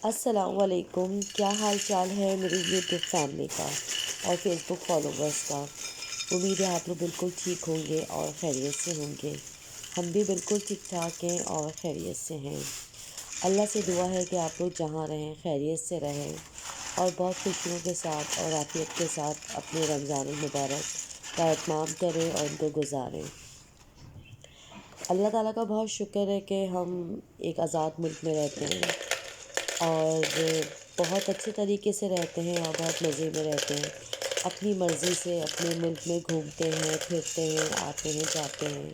السلام علیکم، کیا حال چال ہے میری یوٹیوب فیملی کا اور فیس بک فالوورس کا۔ امید ہے آپ لوگ بالکل ٹھیک ہوں گے اور خیریت سے ہوں گے۔ ہم بھی بالکل ٹھیک ٹھاک ہیں اور خیریت سے ہیں۔ اللہ سے دعا ہے کہ آپ لوگ جہاں رہیں خیریت سے رہیں اور بہت خوشیوں کے ساتھ اور عافیت کے ساتھ اپنے رمضان المبارک کا اتمام کریں اور ان کو گزاریں۔ اللہ تعالیٰ کا بہت شکر ہے کہ ہم ایک آزاد ملک میں رہتے ہیں اور بہت اچھے طریقے سے رہتے ہیں اور بہت مزے میں رہتے ہیں۔ اپنی مرضی سے اپنے ملک میں گھومتے ہیں پھرتے ہیں، آتے ہیں جاتے ہیں،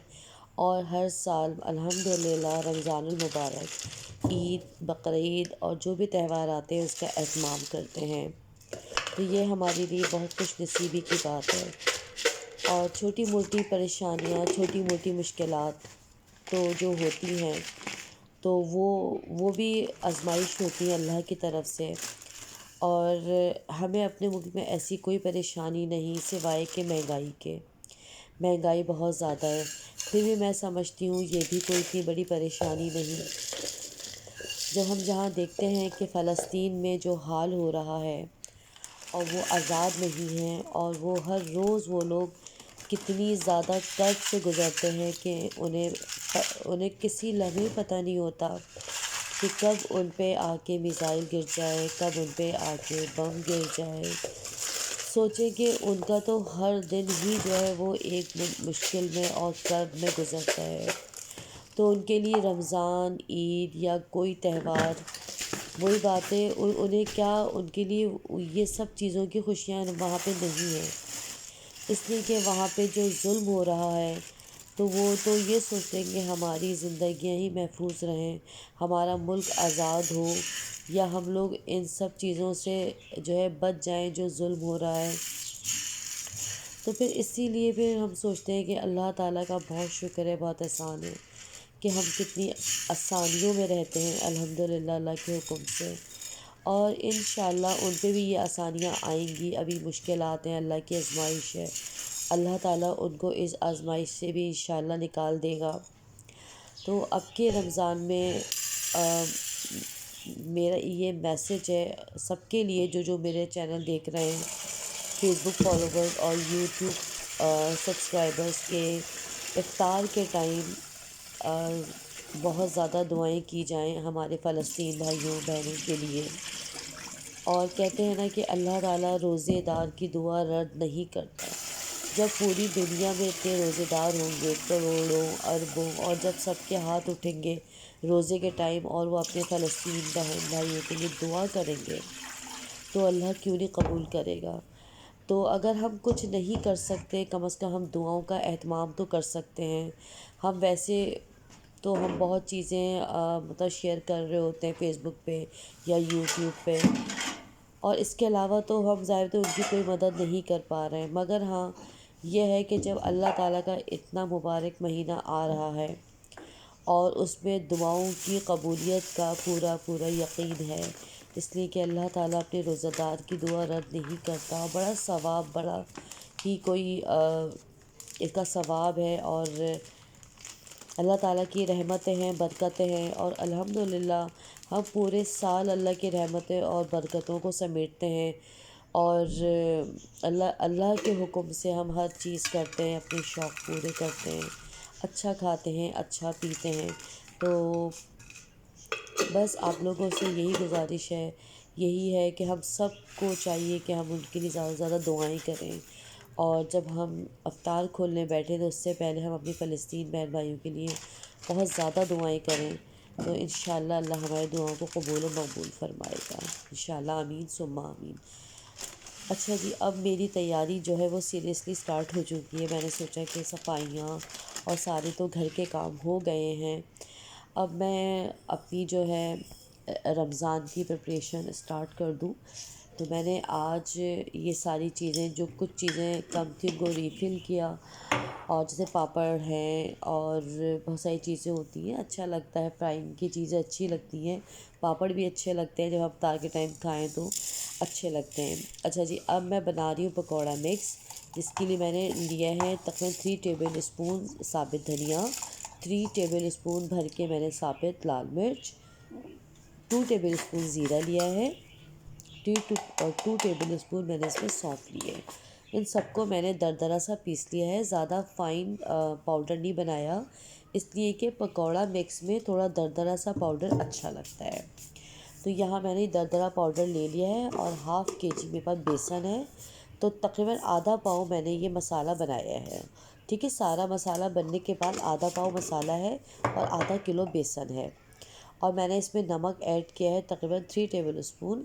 اور ہر سال الحمدللہ رمضان المبارک، عید، بقرعید اور جو بھی تہوار آتے ہیں اس کا اہتمام کرتے ہیں۔ تو یہ ہمارے لیے بہت خوش نصیبی کی بات ہے۔ اور چھوٹی موٹی پریشانیاں، چھوٹی موٹی مشکلات تو جو ہوتی ہیں تو وہ بھی آزمائش ہوتی ہے اللہ کی طرف سے۔ اور ہمیں اپنے ملک میں ایسی کوئی پریشانی نہیں سوائے کہ مہنگائی کے۔ مہنگائی بہت زیادہ ہے، پھر بھی میں سمجھتی ہوں یہ بھی کوئی اتنی بڑی پریشانی نہیں۔ جب ہم جہاں دیکھتے ہیں کہ فلسطین میں جو حال ہو رہا ہے اور وہ آزاد نہیں ہیں، اور وہ ہر روز وہ لوگ کتنی زیادہ کرب سے گزرتے ہیں کہ انہیں کسی لمحے پتہ نہیں ہوتا کہ کب ان پہ آ کے میزائل گر جائے، کب ان پہ آ کے بم گر جائے۔ سوچیں کہ ان کا تو ہر دن ہی جو ہے وہ ایک مشکل میں اور کرب میں گزرتا ہے۔ تو ان کے لیے رمضان، عید یا کوئی تہوار وہی باتیں انہیں کیا، ان کے لیے یہ سب چیزوں کی خوشیاں وہاں پہ نہیں ہیں، اس لیے کہ وہاں پہ جو ظلم ہو رہا ہے تو وہ تو یہ سوچتے ہیں کہ ہماری زندگیاں ہی محفوظ رہیں، ہمارا ملک آزاد ہو، یا ہم لوگ ان سب چیزوں سے جو ہے بچ جائیں جو ظلم ہو رہا ہے۔ تو پھر اسی لیے پھر ہم سوچتے ہیں کہ اللہ تعالیٰ کا بہت شکر ہے، بہت احسان ہے کہ ہم کتنی آسانیوں میں رہتے ہیں الحمدللہ اللہ کے حکم سے۔ اور انشاءاللہ ان پہ بھی یہ آسانیاں آئیں گی۔ ابھی مشکلات ہیں، اللہ کی آزمائش ہے، اللہ تعالیٰ ان کو اس آزمائش سے بھی انشاءاللہ نکال دے گا۔ تو اب کے رمضان میں میرا یہ میسج ہے سب کے لیے جو میرے چینل دیکھ رہے ہیں، فیس بک فالوورز اور یوٹیوب سبسکرائبرز، کے افطار کے ٹائم بہت زیادہ دعائیں کی جائیں ہمارے فلسطین بھائیوں بہنوں کے لیے۔ اور کہتے ہیں نا کہ اللہ تعالیٰ روزے دار کی دعا رد نہیں کرتا۔ جب پوری دنیا میں اتنے روزے دار ہوں گے، کروڑوں اربوں، اور جب سب کے ہاتھ اٹھیں گے روزے کے ٹائم اور وہ اپنے فلسطین بہن بھائیوں کے لیے دعا کریں گے تو اللہ کیوں نہیں قبول کرے گا۔ تو اگر ہم کچھ نہیں کر سکتے، کم از کم ہم دعاؤں کا اہتمام تو کر سکتے ہیں۔ ہم ویسے تو ہم بہت چیزیں مطلب شیئر کر رہے ہوتے ہیں فیس بک پہ یا یوٹیوب پہ، اور اس کے علاوہ تو ہم ظاہر تو ان کی کوئی مدد نہیں کر پا رہے ہیں، مگر ہاں یہ ہے کہ جب اللہ تعالیٰ کا اتنا مبارک مہینہ آ رہا ہے اور اس میں دعاؤں کی قبولیت کا پورا پورا یقین ہے، اس لیے کہ اللہ تعالیٰ اپنے روزہ دار کی دعا رد نہیں کرتا۔ بڑا ثواب، بڑا ہی کوئی اس کا ثواب ہے، اور اللہ تعالیٰ کی رحمتیں ہیں، برکتیں ہیں، اور الحمدللہ ہم پورے سال اللہ کی رحمتیں اور برکتوں کو سمیٹتے ہیں، اور اللہ کے حکم سے ہم ہر چیز کرتے ہیں، اپنے شوق پورے کرتے ہیں، اچھا کھاتے ہیں، اچھا پیتے ہیں۔ تو بس آپ لوگوں سے یہی گزارش ہے، یہی ہے کہ ہم سب کو چاہیے کہ ہم ان کے لیے زیادہ سے زیادہ دعائیں کریں، اور جب ہم افطار کھولنے بیٹھیں تو اس سے پہلے ہم اپنی فلسطین بہن بھائیوں کے لیے بہت زیادہ دعائیں کریں، تو انشاءاللہ اللہ ہماری دعاؤں کو قبول و مقبول فرمائے گا انشاءاللہ، آمین ثم آمین۔ اچھا جی، اب میری تیاری جو ہے وہ سیریسلی سٹارٹ ہو چکی ہے۔ میں نے سوچا کہ صفائیاں اور سارے تو گھر کے کام ہو گئے ہیں، اب میں اپنی جو ہے رمضان کی پریپریشن اسٹارٹ کر دوں۔ تو میں نے آج یہ ساری چیزیں، جو کچھ چیزیں کم تھی ان کو ریفل کیا، اور جیسے پاپڑ ہیں اور بہت ساری چیزیں ہوتی ہیں، اچھا لگتا ہے، فرائنگ کی چیزیں اچھی لگتی ہیں، پاپڑ بھی اچھے لگتے ہیں، جب ہم افطار کے ٹائم کھائیں تو اچھے لگتے ہیں۔ اچھا جی، اب میں بنا رہی ہوں پکوڑا مکس، جس کے لیے میں نے لیا ہے تقریباً 3 ٹیبل اسپون ثابت دھنیا، 3 ٹیبل اسپون بھر کے میں نے ثابت لال مرچ، 2 ٹیبل اسپون زیرہ لیا ہے، 2 ٹیبل اسپون میں نے اس میں سونف لیے۔ ان سب کو میں نے دردرا سا پیس لیا ہے، زیادہ فائن پاؤڈر نہیں بنایا، اس لیے کہ پکوڑا مکس میں تھوڑا دردرا سا پاؤڈر اچھا لگتا ہے۔ تو یہاں میں نے دردرا پاؤڈر لے لیا ہے، اور ½ kg میرے پاس بیسن ہے، تو تقریباً آدھا پاؤ میں نے یہ مسالہ بنایا ہے۔ ٹھیک ہے، سارا مسالہ بننے کے بعد آدھا پاؤ مسالہ ہے اور ½ کلو بیسن ہے، اور میں نے اس میں نمک ایڈ کیا ہے تقریباً 3 ٹیبل اسپون،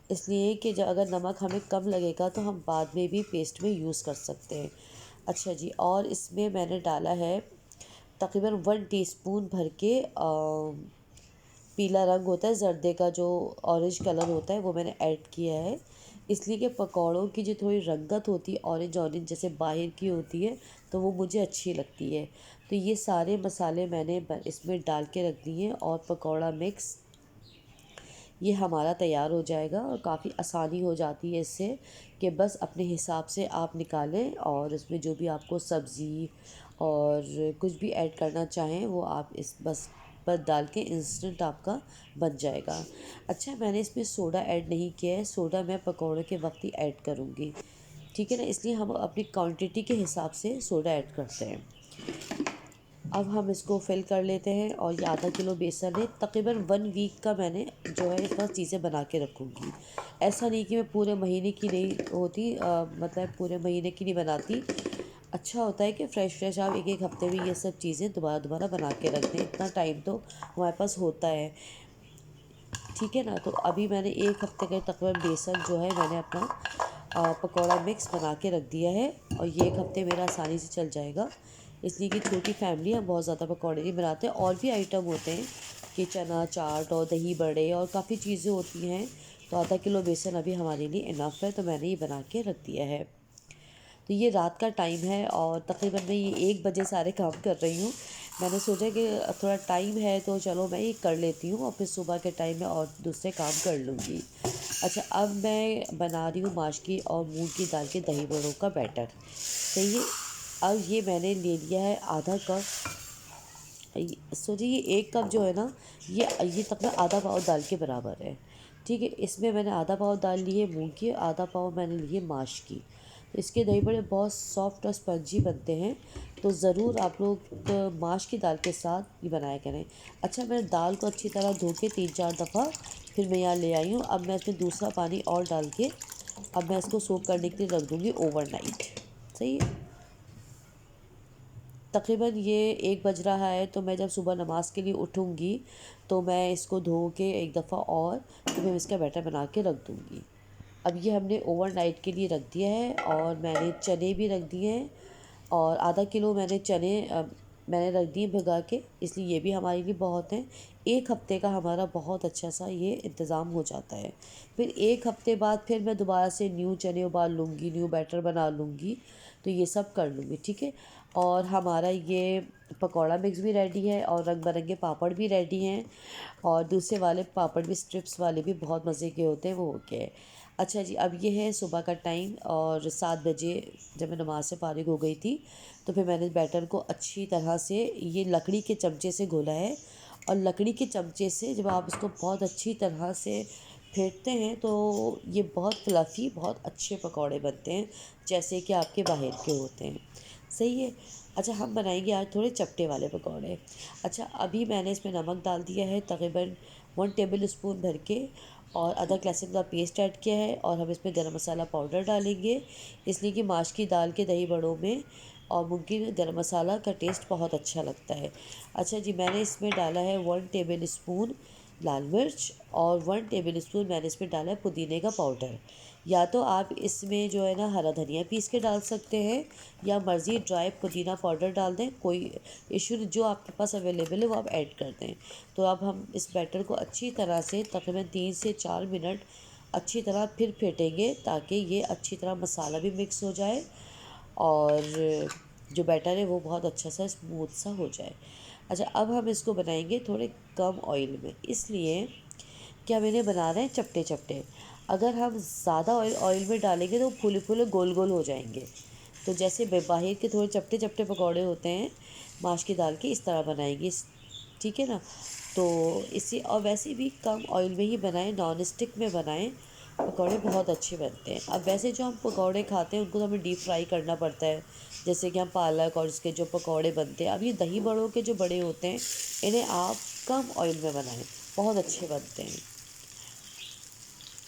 اس لیے کہ اگر نمک ہمیں کم لگے گا تو ہم بعد میں بھی پیسٹ میں یوز کر سکتے ہیں۔ اچھا جی، اور اس میں میں نے ڈالا ہے تقریباً 1 ٹی اسپون بھر کے پیلا رنگ ہوتا ہے زردے کا، جو اورنج کلر ہوتا ہے، وہ میں نے ایڈ کیا ہے، اس لیے کہ پکوڑوں کی جو تھوڑی رنگت ہوتی ہے اورنج جیسے باہر کی ہوتی ہے، تو وہ مجھے اچھی لگتی ہے۔ تو یہ سارے مسالے میں نے اس میں ڈال کے رکھ دیے، اور پکوڑا مکس یہ ہمارا تیار ہو جائے گا، اور کافی آسانی ہو جاتی ہے اس سے، کہ بس اپنے حساب سے آپ نکالیں، اور اس میں جو بھی آپ کو سبزی اور کچھ بھی ایڈ کرنا چاہیں وہ آپ اس بس ڈال کے انسٹنٹ آپ کا بن جائے گا۔ اچھا، میں نے اس میں سوڈا ایڈ نہیں کیا ہے، سوڈا میں پکوڑے کے وقت ہی ایڈ کروں گی، ٹھیک ہے نا، اس لیے ہم اپنی کوانٹٹی کے حساب سے سوڈا ایڈ کرتے ہیں۔ اب ہم اس کو فل کر لیتے ہیں، اور یہ ½ کلو بیسن ہے، تقریباً 1 ویک کا میں نے جو ہے اس وقت چیزیں بنا کے رکھوں گی۔ ایسا نہیں کہ میں پورے مہینے کی نہیں ہوتی، مطلب پورے مہینے کی نہیں بناتی، اچھا ہوتا ہے کہ فریش آپ ایک ہفتے میں یہ سب چیزیں دوبارہ بنا کے رکھ دیں، اتنا ٹائم تو ہمارے پاس ہوتا ہے، ٹھیک ہے نا۔ تو ابھی میں نے 1 ہفتے کا تقریباً بیسن جو ہے میں نے اپنا پکوڑا مکس بنا کے رکھ دیا ہے، اور یہ 1 ہفتے میرا آسانی سے چل جائے گا، اس لیے کہ چھوٹی فیملی ہے، ہم بہت زیادہ پکوڑے نہیں بناتے، اور بھی آئٹم ہوتے ہیں کہ چنا چاٹ اور دہی بڑے اور کافی چیزیں ہوتی ہیں، تو ½ کلو بیسن ابھی ہمارے لیے انف ہے، تو میں نے یہ بنا کے رکھ دیا ہے۔ تو یہ رات کا ٹائم ہے، اور تقریباً میں یہ 1 بجے سارے کام کر رہی ہوں، میں نے سوچا کہ تھوڑا ٹائم ہے تو چلو میں یہ کر لیتی ہوں، اور پھر صبح کے ٹائم میں اور دوسرے کام کر لوں گی۔ اچھا، اب میں بنا رہی ہوں ماش کی اور مونگ کی دال کے دہی بڑوں کا بیٹر، صحیح ہے۔ اب یہ میں نے لے لیا ہے ½ کپ، سوچیے یہ 1 کپ جو ہے نا، یہ تقریباً ½ پاؤ دال کے برابر ہے، ٹھیک ہے۔ اس میں نے ½ پاؤ دال لی ہے مونگ کی، ½ پاؤ میں نے لی ہے ماش کی، تو اس کے دہی بڑے بہت سافٹ اور اسپنجی بنتے ہیں، تو ضرور آپ لوگ ماش کی دال کے ساتھ یہ بنایا کریں۔ اچھا، میں نے دال کو اچھی طرح دھو کے 3-4 دفعہ پھر میں یہاں لے آئی ہوں، اب میں اس میں دوسرا پانی اور ڈال کے اب میں اس کو سوک کرنے کے لیے رکھ دوں گی اوور نائٹ، صحیح ہے۔ تقریباً یہ 1 بج رہا ہے، تو میں جب صبح نماز کے لیے اٹھوں گی تو میں اس کو دھو کے 1 دفعہ اور پھر میں اس کا بیٹر بنا کے رکھ دوں گی۔ اب یہ ہم نے اوور نائٹ کے لیے رکھ دیا ہے، اور میں نے چنے بھی رکھ دیے ہیں، اور ½ کلو میں نے چنے میں نے رکھ دیے بھگا کے، اس لیے یہ بھی ہمارے لیے بہت ہیں، 1 ہفتے کا ہمارا بہت اچھا سا یہ انتظام ہو جاتا ہے۔ پھر 1 ہفتے بعد پھر میں دوبارہ سے نیو چنے ابال لوں گی، نیو بیٹر بنا لوں گی، تو یہ سب کر لوں گی، ٹھیک ہے۔ اور ہمارا یہ پکوڑا مکس بھی ریڈی ہے، اور رنگ برنگے پاپڑ بھی ریڈی ہیں، اور دوسرے والے پاپڑ بھی اسٹرپس والے بھی بہت مزے کے ہوتے ہیں، وہ ہو گئے۔ اچھا جی، اب یہ ہے صبح کا ٹائم، اور 7 بجے جب میں نماز سے فارغ ہو گئی تھی، تو پھر میں نے بیٹر کو اچھی طرح سے یہ لکڑی کے چمچے سے گھولا ہے، اور لکڑی کے چمچے سے جب آپ اس کو بہت اچھی طرح سے پھیرتے ہیں تو یہ بہت فلفی بہت اچھے پکوڑے بنتے ہیں، جیسے کہ آپ کے باہر کے ہوتے ہیں، صحیح ہے۔ اچھا، ہم بنائیں گے آج تھوڑے چپٹے والے پکوڑے۔ اچھا، ابھی میں نے اس میں نمک ڈال دیا ہے تقریباً 1 ٹیبل اسپون بھر کے، اور ادرک لہسن کا پیسٹ ایڈ کیا ہے، اور ہم اس میں گرم مسالہ پاؤڈر ڈالیں گے، اس لیے کہ ماش کی دال کے دہی بڑوں میں اور ممکن گرم مسالہ کا ٹیسٹ بہت اچھا لگتا ہے۔ اچھا جی، میں نے اس میں ڈالا ہے 1 ٹیبل اسپون لال مرچ، اور 1 ٹیبل اسپون میں نے اس میں ڈالا ہے پودینے کا پاؤڈر، یا تو آپ اس میں جو ہے نا ہرا دھنیا پیس کے ڈال سکتے ہیں، یا مرضی ڈرائی پودینہ پاؤڈر ڈال دیں، کوئی ایشو نہیں، جو آپ کے پاس اویلیبل ہے وہ آپ ایڈ کر دیں۔ تو اب ہم اس بیٹر کو اچھی طرح سے تقریباً 3 سے 4 منٹ اچھی طرح پھر پھیٹیں گے، تاکہ یہ اچھی طرح مسالہ بھی مکس ہو جائے، اور جو بیٹر ہے وہ بہت اچھا سا اسموتھ سا ہو جائے۔ اچھا، اب ہم اس کو بنائیں گے تھوڑے کم آئل میں، اس لیے کہ ہم انہیں بنا رہے ہیں چپٹے چپٹے، اگر ہم زیادہ آئل میں ڈالیں گے تو پھولے پھولے گول گول ہو جائیں گے، تو جیسے باہر کے تھوڑے چپٹے چپٹے پکوڑے ہوتے ہیں ماش کی دال کے، اس طرح بنائیں گے، ٹھیک ہے نا۔ تو اسی اور ویسے بھی کم آئل میں ہی بنائیں، نان اسٹک میں بنائیں، پکوڑے بہت اچھے بنتے ہیں۔ اب ویسے جو ہم پکوڑے کھاتے ہیں ان کو تو ہمیں ڈیپ فرائی کرنا پڑتا ہے، جیسے کہ ہم پالک اور اس کے جو پکوڑے بنتے ہیں۔ اب یہ دہی بڑوں کے جو بڑے ہوتے ہیں انہیں آپ کم آئل میں بنائیں، بہت اچھے بنتے ہیں۔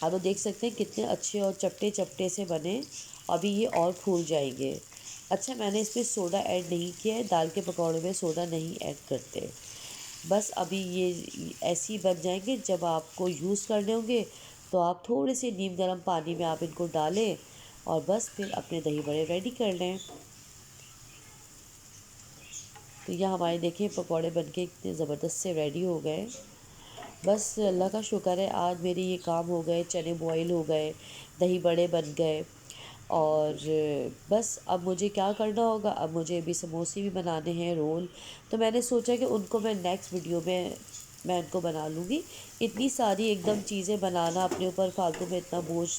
آپ وہ دیکھ سکتے ہیں کتنے اچھے اور چپٹے چپٹے سے بنے، ابھی یہ اور پھول جائیں گے۔ اچھا، میں نے اس میں سوڈا ایڈ نہیں کیا ہے، دال کے پکوڑے میں سوڈا نہیں ایڈ کرتے۔ بس ابھی یہ ایسے ہی بن جائیں گے۔ جب آپ کو یوز کرنے ہوں گے تو آپ تھوڑے سے نیم گرم پانی میں آپ ان کو ڈالیں اور بس پھر اپنے دہی بڑے ریڈی کر لیں۔ تو یہ ہمارے دیکھیں پکوڑے بن کے اتنے زبردست سے ریڈی ہو گئے۔ بس اللہ کا شکر ہے آج میرے یہ کام ہو گئے، چنے بوائل ہو گئے، دہی بڑے بن گئے، اور بس اب مجھے کیا کرنا ہوگا، اب مجھے بھی سموسے بھی بنانے ہیں، رول۔ تو میں نے سوچا کہ ان کو میں نیکسٹ ویڈیو میں ان کو بنا لوں گی۔ اتنی ساری ایک دم چیزیں بنانا اپنے اوپر فالتو میں اتنا بوجھ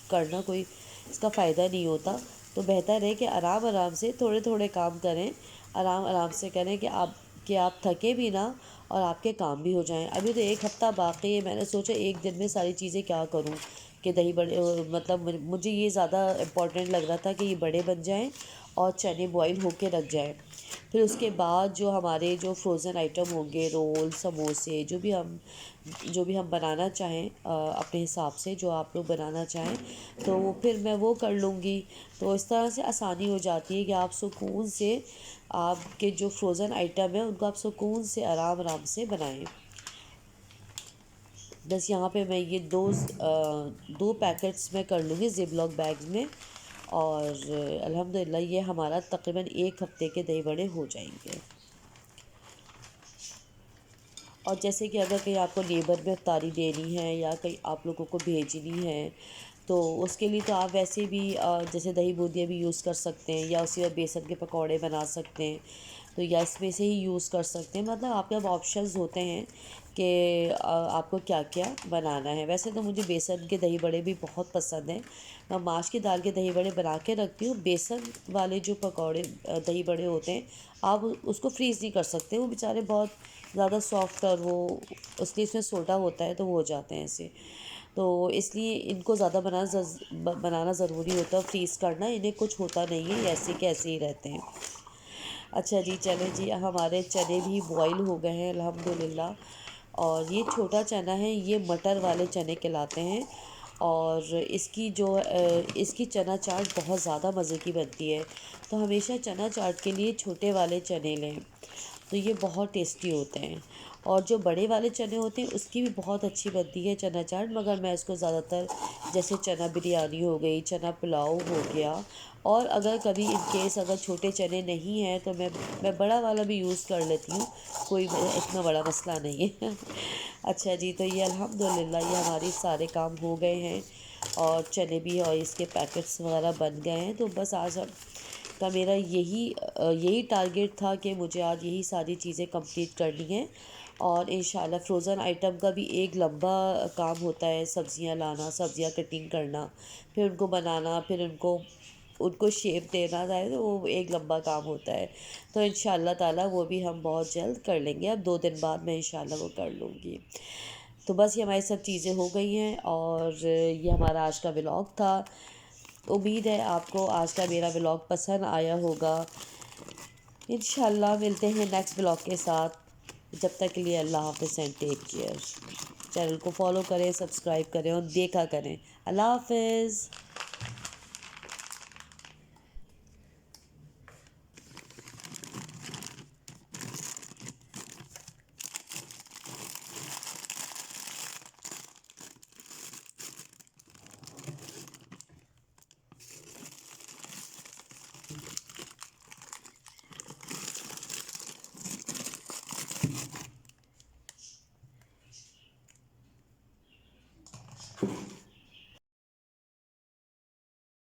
کرنا، کوئی اس کا فائدہ نہیں ہوتا۔ تو بہتر ہے کہ آرام آرام سے تھوڑے تھوڑے کام کریں، آرام آرام سے کریں کہ آپ تھکے بھی نہ اور آپ کے کام بھی ہو جائیں۔ ابھی تو ایک ہفتہ باقی ہے، میں نے سوچا ایک دن میں ساری چیزیں کیا کروں کہ دہی بڑے، مطلب مجھے یہ زیادہ امپورٹنٹ لگ رہا تھا کہ یہ بڑے بن جائیں اور چنے بوائل ہو کے رکھ جائیں۔ پھر اس کے بعد جو ہمارے جو فروزن آئٹم ہوں گے، رول، سموسے، جو بھی ہم بنانا چاہیں اپنے حساب سے، جو آپ لوگ بنانا چاہیں تو پھر میں وہ کر لوں گی۔ تو اس طرح سے آسانی ہو جاتی ہے کہ آپ سکون سے آپ کے جو فروزن آئٹم ہیں ان کو آپ سکون سے آرام آرام سے بنائیں۔ بس یہاں پہ میں یہ دو پیکٹس میں کر لوں گی زپ لاک بیگز میں، اور الحمدللہ یہ ہمارا تقریباً ایک ہفتے کے دہی بڑے ہو جائیں گے۔ اور جیسے کہ اگر کہیں آپ کو نیبر میں افطاری دینی ہے یا کہیں آپ لوگوں کو بھیجنی ہے تو اس کے لیے تو آپ ویسے بھی جیسے دہی بودیاں بھی یوز کر سکتے ہیں، یا اسی وقت بیسن کے پکوڑے بنا سکتے ہیں، تو یا اس میں سے ہی یوز کر سکتے ہیں۔ مطلب آپ کے اب آپشنز ہوتے ہیں کہ آپ کو کیا کیا بنانا ہے۔ ویسے تو مجھے بیسن کے دہی بڑے بھی بہت پسند ہیں، میں ماش کی دال کے دہی بڑے بنا کے رکھتی ہوں۔ بیسن والے جو پکوڑے دہی بڑے ہوتے ہیں آپ اس کو فریز نہیں کر سکتے، وہ بیچارے بہت زیادہ سافٹ، اور وہ اس لیے اس میں سوڈا ہوتا ہے تو وہ ہو جاتے ہیں ایسے، تو اس لیے ان کو زیادہ بنانا ضروری ہوتا ہے، فریز کرنا، انہیں کچھ ہوتا نہیں ہے، ایسے کے ایسے ہی رہتے ہیں۔ اچھا جی، چلیں جی، ہمارے چنے بھی بوائل ہو گئے ہیں الحمدللہ، اور یہ چھوٹا چنا ہے، یہ مٹر والے چنے کہلاتے ہیں، اور اس کی چنا چاٹ بہت زیادہ مزے کی بنتی ہے۔ تو ہمیشہ چنا چاٹ کے لیے چھوٹے والے چنے لیں، تو یہ بہت ٹیسٹی ہوتے ہیں۔ اور جو بڑے والے چنے ہوتے ہیں اس کی بھی بہت اچھی بنتی ہے چنا چاٹ، مگر میں اس کو زیادہ تر جیسے چنا بریانی ہو گئی، چنا پلاؤ ہو گیا، اور اگر کبھی ان کیس اگر چھوٹے چنے نہیں ہیں تو میں بڑا والا بھی یوز کر لیتی ہوں، کوئی اتنا بڑا مسئلہ نہیں ہے۔ اچھا جی، تو یہ الحمدللہ یہ ہماری سارے کام ہو گئے ہیں، اور چنے بھی اور اس کے پیکٹس وغیرہ بن گئے ہیں۔ تو بس آج کا میرا یہی ٹارگیٹ تھا کہ مجھے آج یہی ساری چیزیں کمپلیٹ کرنی ہیں، اور انشاءاللہ فروزن آئٹم کا بھی ایک لمبا کام ہوتا ہے، سبزیاں لانا، سبزیاں کٹنگ کرنا، پھر ان کو بنانا، پھر ان کو شیپ دینا ہے، تو وہ ایک لمبا کام ہوتا ہے۔ تو انشاءاللہ تعالی وہ بھی ہم بہت جلد کر لیں گے، اب 2 دن بعد میں انشاءاللہ وہ کر لوں گی۔ تو بس یہ ہماری سب چیزیں ہو گئی ہیں، اور یہ ہمارا آج کا ولاگ تھا۔ امید ہے آپ کو آج کا میرا ولاگ پسند آیا ہوگا۔ انشاءاللہ ملتے ہیں نیکسٹ ولاگ کے ساتھ، جب تک کے لیے اللہ حافظ اینڈ ٹیک کیئر۔ چینل کو فالو کریں، سبسکرائب کریں اور دیکھا کریں۔ اللہ حافظ۔